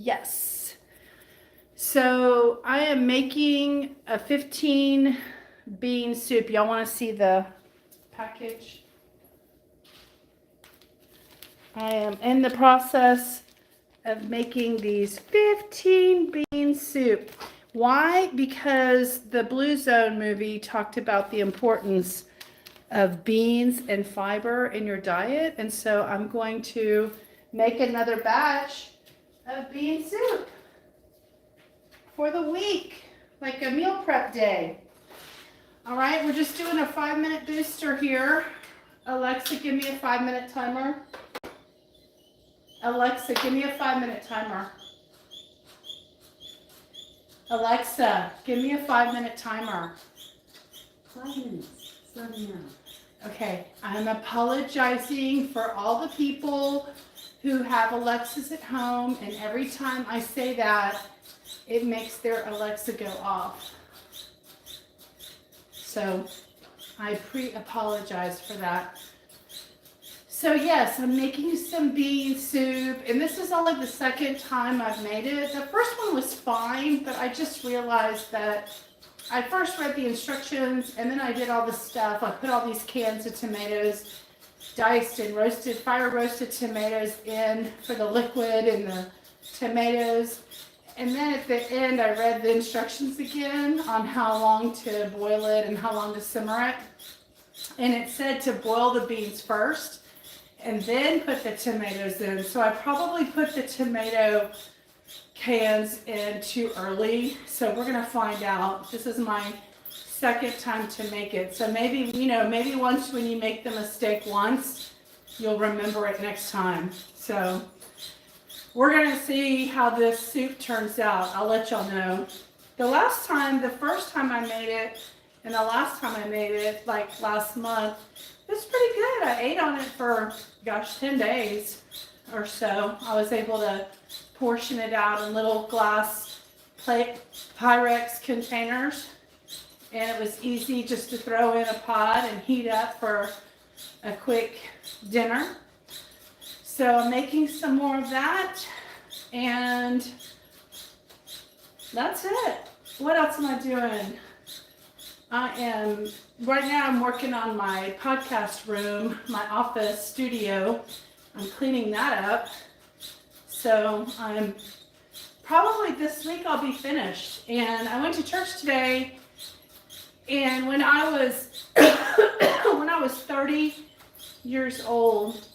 Yes. So I am making a 15 bean soup. Y'all want to see the package? I am in the process of making these 15 bean soup. Why? Because the Blue Zone movie talked about the importance of beans and fiber in your diet. And so I'm going to make another batch of bean soup for the week, like a meal prep day. All right, we're just doing a 5-minute booster here. Alexa, give me a 5-minute timer. Alexa, give me a 5-minute timer. Alexa, give me a 5-minute timer. 5 minutes, starting now. Okay, I'm apologizing for all the people who have Alexas at home, and every time I say that, it makes their Alexa go off. So I pre-apologize for that. So yes, I'm making some bean soup, and this is only the second time I've made it. The first one was fine, but I just realized that I first read the instructions, and then I did all the stuff. I put all these cans of tomatoes, diced and roasted, fire roasted tomatoes in for the liquid and the tomatoes. And then at the end, I read the instructions again on how long to boil it and how long to simmer it. And it said to boil the beans first and then put the tomatoes in. So I probably put the tomato cans in too early. So we're going to find out. This is my second time to make it. So maybe, maybe once when you make the mistake once, you'll remember it next time. So we're going to see how this soup turns out. I'll let y'all know. The first time I made it, and the last time I made it, like last month, it was pretty good. I ate on it for, 10 days or so. I was able to portion it out in little glass Pyrex containers, and it was easy just to throw in a pot and heat up for a quick dinner. So I'm making some more of that, and that's it. What else am I doing? Right now I'm working on my podcast room, my office studio. I'm cleaning that up. So I'm probably this week I'll be finished. And I went to church today, and when I was 30 years old,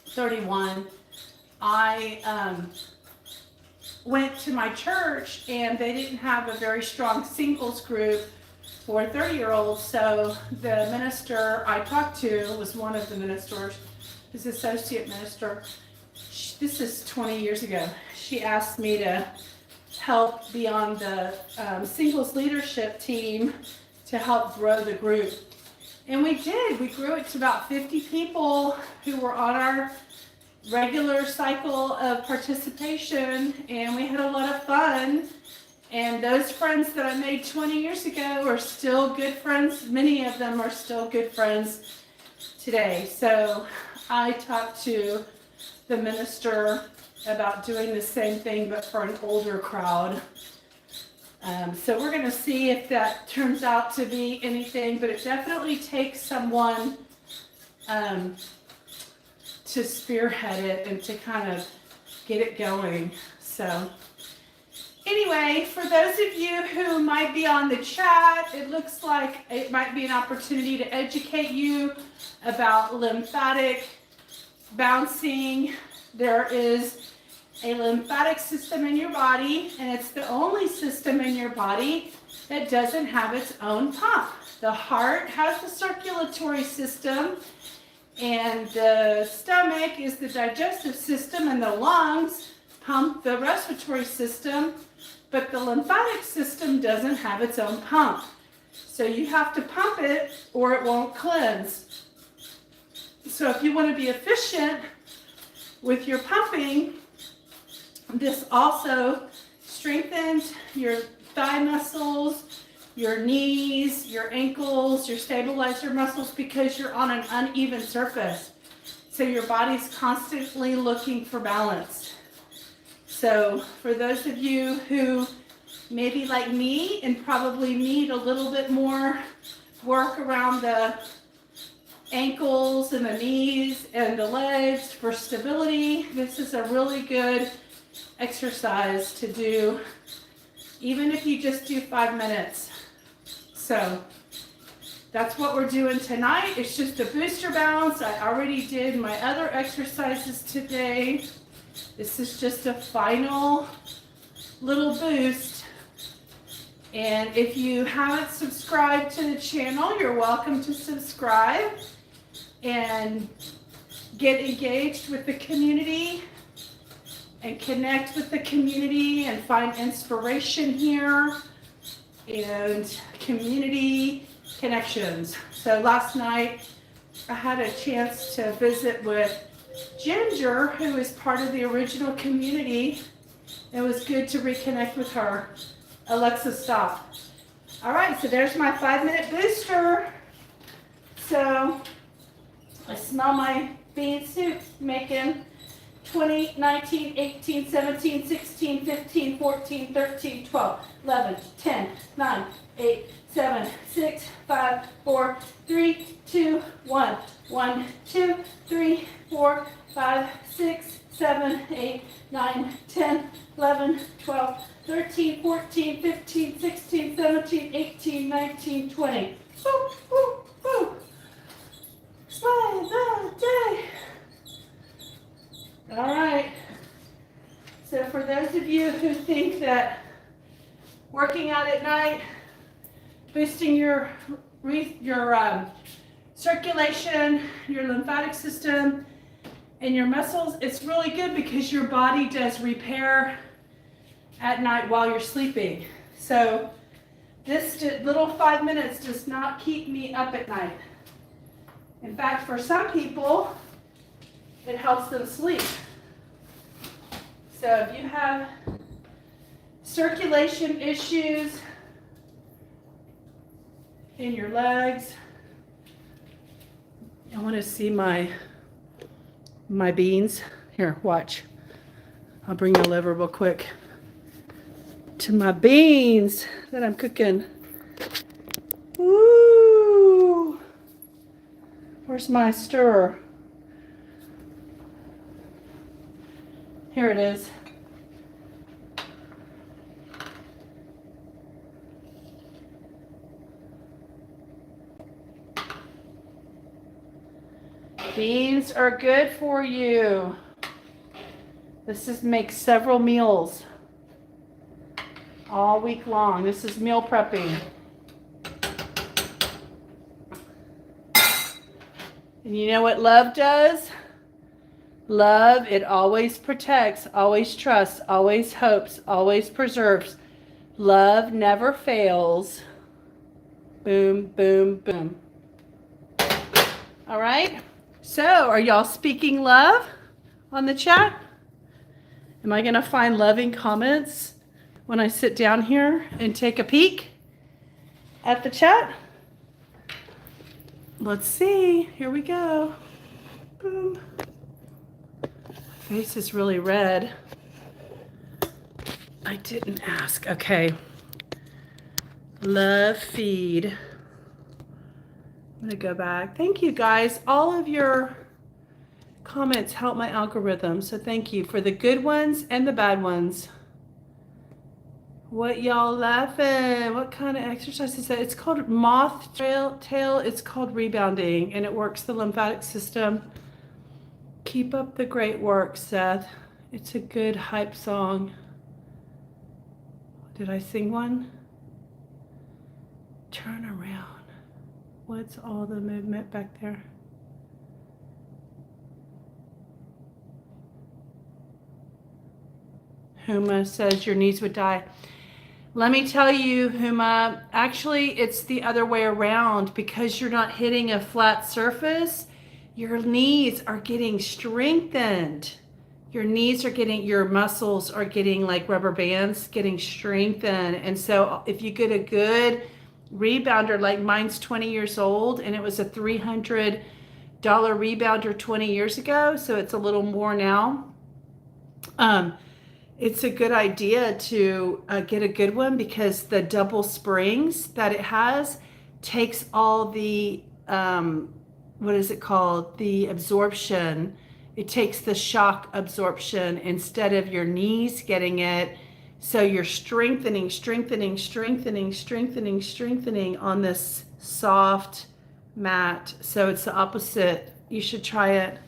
31, I went to my church, and they didn't have a very strong singles group for 30-year-olds. So the minister I talked to was one of the ministers, his associate minister. This is 20 years ago. She asked me to help be on the singles leadership team to help grow the group. And we did. We grew it to about 50 people who were on our regular cycle of participation, and we had a lot of fun. And those friends that I made 20 years ago are still good friends. Many of them are still good friends today. So I talked to the minister about doing the same thing, but for an older crowd. So we're going to see if that turns out to be anything, but it definitely takes someone to spearhead it and to kind of get it going. So anyway, for those of you who might be on the chat, it looks like it might be an opportunity to educate you about lymphatic bouncing. There is a lymphatic system in your body, and it's the only system in your body that doesn't have its own pump. The heart has the circulatory system, and the stomach is the digestive system, and the lungs pump the respiratory system, but the lymphatic system doesn't have its own pump. So you have to pump it or it won't cleanse. So if you want to be efficient with your pumping, this also strengthens your thigh muscles, your knees, your ankles, your stabilizer muscles, because you're on an uneven surface. So your body's constantly looking for balance. So for those of you who maybe like me and probably need a little bit more work around the ankles and the knees and the legs for stability, this is a really good exercise to do, even if you just do 5 minutes. So that's what we're doing tonight. It's just a booster bounce. I already did my other exercises today. This is just a final little boost. And if you haven't subscribed to the channel, you're welcome to subscribe and get engaged with the community and connect with the community and find inspiration here and community connections. So last night I had a chance to visit with Ginger, who is part of the original community. It was good to reconnect with her. Alexa, stop. All right, so there's my 5-minute booster. So I smell my bean soup making 20, 19, 18, 17, 16, 15, 14, 13, 12, 11, 10, 9, 8, 7, 6, 5, 4, 3, 2, 1. 1, 2, 3, 4, 5, 6, 7, 8, 9, 10, 11, 12, 13, 14, 15, 16, 17, 18, 19, 20. Woo, woo, woo. Slay the day. All right. So for those of you who think that working out at night, boosting your circulation, your lymphatic system, and your muscles, it's really good because your body does repair at night while you're sleeping. So this little 5 minutes does not keep me up at night. In fact, for some people, it helps them sleep. So if you have circulation issues in your legs, I want to see my beans. Here, watch. I'll bring you over real quick to my beans that I'm cooking. Woo! Where's my stirrer? Here it is. Beans are good for you. This is makes several meals all week long. This is meal prepping. And you know what love does? Love, it always protects, always trusts, always hopes, always preserves. Love never fails. Boom, boom, boom. All right. So, are y'all speaking love on the chat? Am I going to find loving comments when I sit down here and take a peek at the chat? Let's see. Here we go. Boom. My face is really red. I didn't ask. Okay. Love feed. I'm going to go back. Thank you, guys. All of your comments help my algorithm, so thank you for the good ones and the bad ones. What y'all laughing? What kind of exercise is that? It's called moth tail. It's called rebounding, and it works the lymphatic system. Keep up the great work, Seth. It's a good hype song. Did I sing one? Turn around. What's all the movement back there? Huma says your knees would die. Let me tell you, Huma, actually it's the other way around. Because you're not hitting a flat surface, your knees are getting strengthened. Your knees are getting, your muscles are getting like rubber bands, getting strengthened. And so if you get a good rebounder, like mine's 20 years old and it was a $300 rebounder 20 years ago, so it's a little more now. it's a good idea to get a good one because the double springs that it has takes all the, what is it called? The absorption. It takes the shock absorption instead of your knees getting it. So you're strengthening, strengthening, strengthening, strengthening, strengthening on this soft mat. So it's the opposite. You should try it.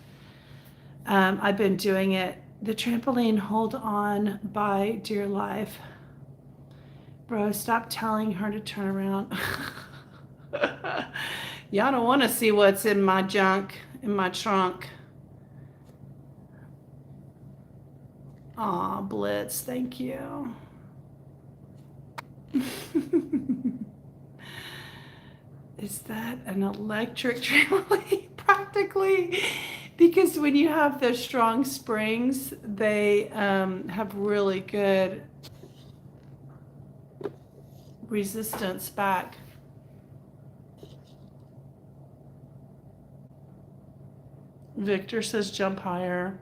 I've been doing it. The trampoline, hold on by dear life. Bro, stop telling her to turn around. Y'all don't want to see what's in my junk, in my trunk. Aw, Blitz, thank you. Is that an electric trampoline? Practically. Because when you have those strong springs, they have really good resistance back. Victor says jump higher.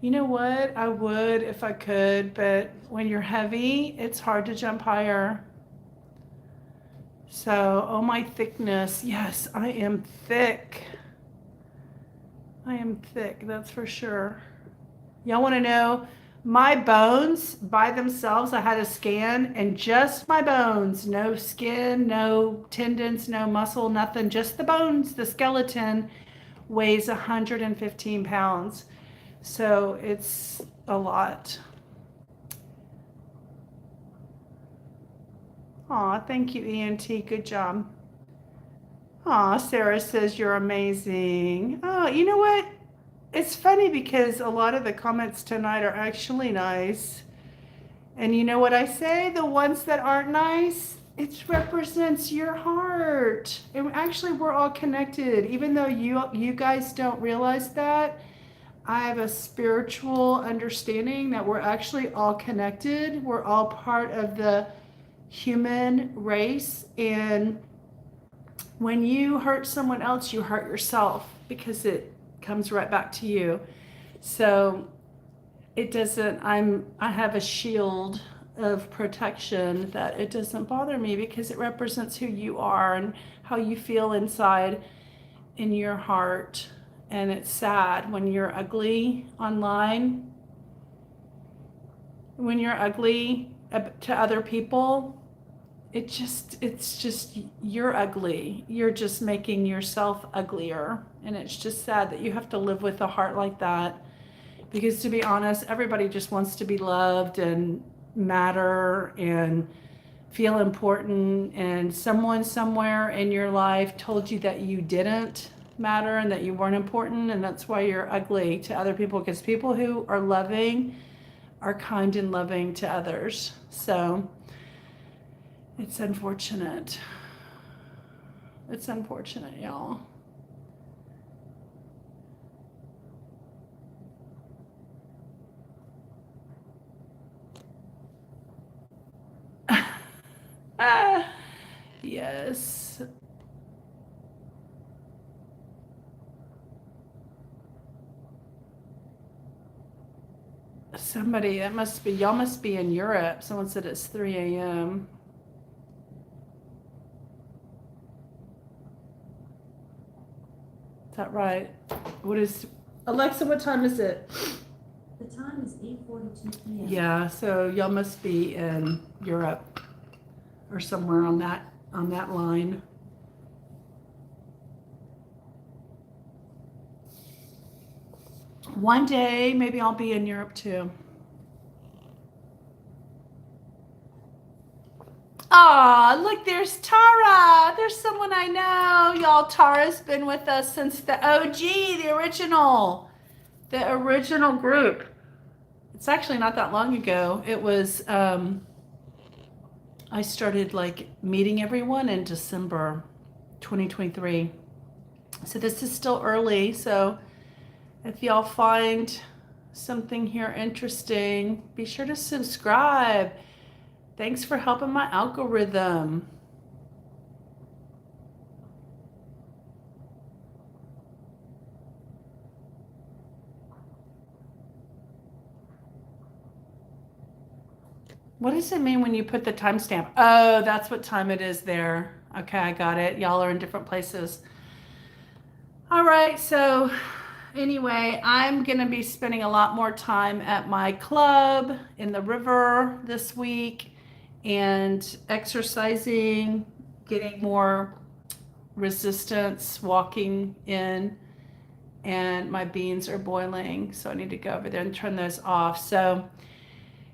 You know what? I would if I could, but when you're heavy, it's hard to jump higher. So, oh my thickness. Yes, I am thick. I am thick, that's for sure. Y'all want to know my bones by themselves? I had a scan and just my bones, no skin, no tendons, no muscle, nothing, just the bones, the skeleton weighs 115 pounds. So it's a lot. Aw, thank you, ENT. Good job. Aw, Sarah says you're amazing. Oh, you know what? It's funny because a lot of the comments tonight are actually nice. And you know what I say? The ones that aren't nice, it represents your heart. And actually, we're all connected. Even though you guys don't realize that, I have a spiritual understanding that we're actually all connected. We're all part of the human race. And when you hurt someone else, you hurt yourself because it comes right back to you. So it doesn't, I have a shield of protection that it doesn't bother me because it represents who you are and how you feel inside in your heart. And it's sad when you're ugly online, when you're ugly to other people, it's just you're ugly. You're just making yourself uglier. And it's just sad that you have to live with a heart like that. Because to be honest, everybody just wants to be loved and matter and feel important. And someone somewhere in your life told you that you didn't matter and that you weren't important. And that's why you're ugly to other people. Because people who are loving are kind and loving to others. So it's unfortunate. It's unfortunate, y'all. Yes. Somebody, it must be, y'all must be in Europe. Someone said it's 3 a.m. Is that right? What is, Alexa, what time is it? The time is 8:42 p.m. Yeah, so y'all must be in Europe or somewhere on that line. One day, maybe I'll be in Europe too. Aw, look, there's Tara. There's someone I know. Y'all, Tara's been with us since the OG, the original group. It's actually not that long ago. It was, I started like meeting everyone in December 2023. So this is still early. So if y'all find something here interesting, be sure to subscribe. Thanks for helping my algorithm. What does it mean when you put the timestamp? Oh, that's what time it is there. Okay, I got it. Y'all are in different places. All right, so anyway, I'm going to be spending a lot more time at my club in the river this week and exercising, getting more resistance, walking in, and my beans are boiling, so I need to go over there and turn those off. So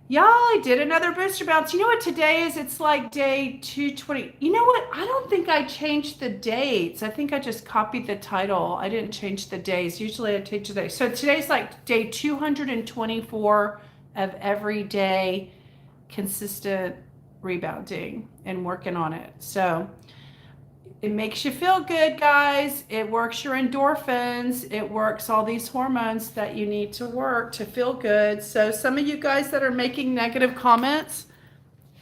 y'all, I did another booster bounce. You know what today is? It's like day 220. You know what? I don't think I changed the dates. I think I just copied the title. I didn't change the days. Usually I change the days. So today's like day 224 of everyday consistent rebounding and working on it. So it makes you feel good, guys. It works your endorphins. It works all these hormones that you need to work to feel good. So some of you guys that are making negative comments,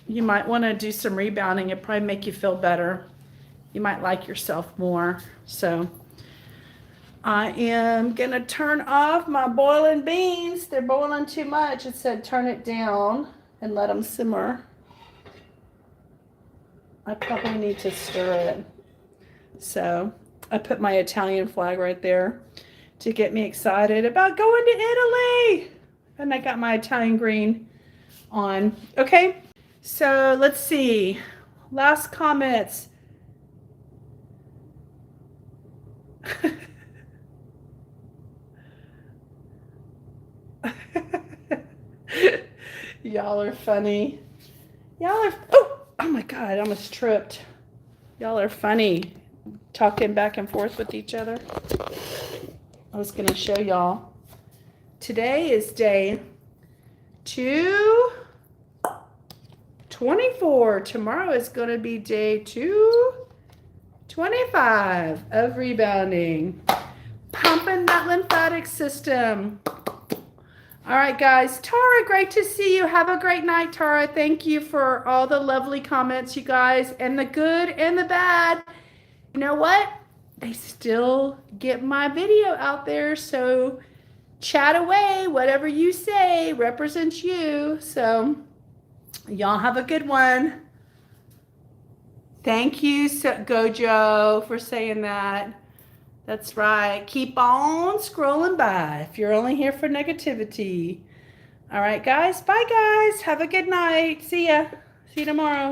you might want to do some rebounding. It probably make you feel better. You might like yourself more. So I am going to turn off my boiling beans. They're boiling too much. It said turn it down and let them simmer. I probably need to stir it. So I put my Italian flag right there to get me excited about going to Italy. And I got my Italian green on. Okay, so let's see. Last comments. Y'all are funny. Y'all are, oh my God, I almost tripped. Y'all are funny. Talking back and forth with each other. I was going to show y'all. Today is day 224. Tomorrow is going to be day 225 of rebounding. Pumping that lymphatic system. All right, guys. Tara, great to see you. Have a great night, Tara. Thank you for all the lovely comments, you guys, and the good and the bad. You know what? They still get my video out there, so chat away. Whatever you say represents you. So y'all have a good one. Thank you, Gojo, for saying that. That's right. Keep on scrolling by if you're only here for negativity. All right, guys. Bye, guys. Have a good night. See ya. See you tomorrow.